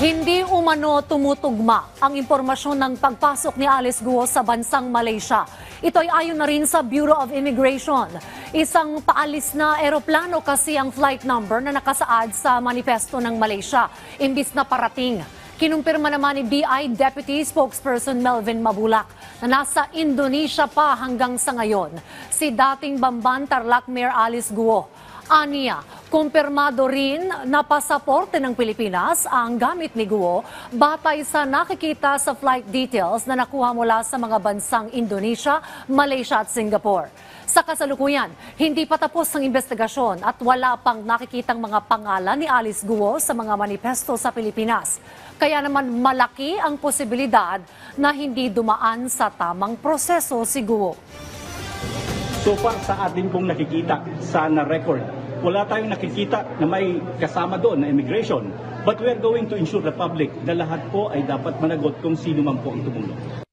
Hindi umano tumutugma ang impormasyon ng pagpasok ni Alice Guo sa bansang Malaysia. Ito ay ayon na rin sa Bureau of Immigration. Isang paalis na eroplano kasi ang flight number na nakasaad sa manifesto ng Malaysia, imbis na parating. Kinumpirma naman ni BI Deputy Spokesperson Melvin Mabulak na nasa Indonesia pa hanggang sa ngayon si dating Bamban Tarlac Mayor Alice Guo. Aniya, kumpirmado rin na pasaporte ng Pilipinas ang gamit ni Guo batay sa nakikita sa flight details na nakuha mula sa mga bansang Indonesia, Malaysia at Singapore. Sa kasalukuyan, hindi pa tapos ang investigasyon at wala pang nakikitang mga pangalan ni Alice Guo sa mga manifesto sa Pilipinas. Kaya naman malaki ang posibilidad na hindi dumaan sa tamang proseso si Guo. So far sa atin pong nakikita sa record, wala tayong nakikita na may kasama doon na immigration. But we are going to ensure the public na lahat po ay dapat managot kung sino man po ang tumulong.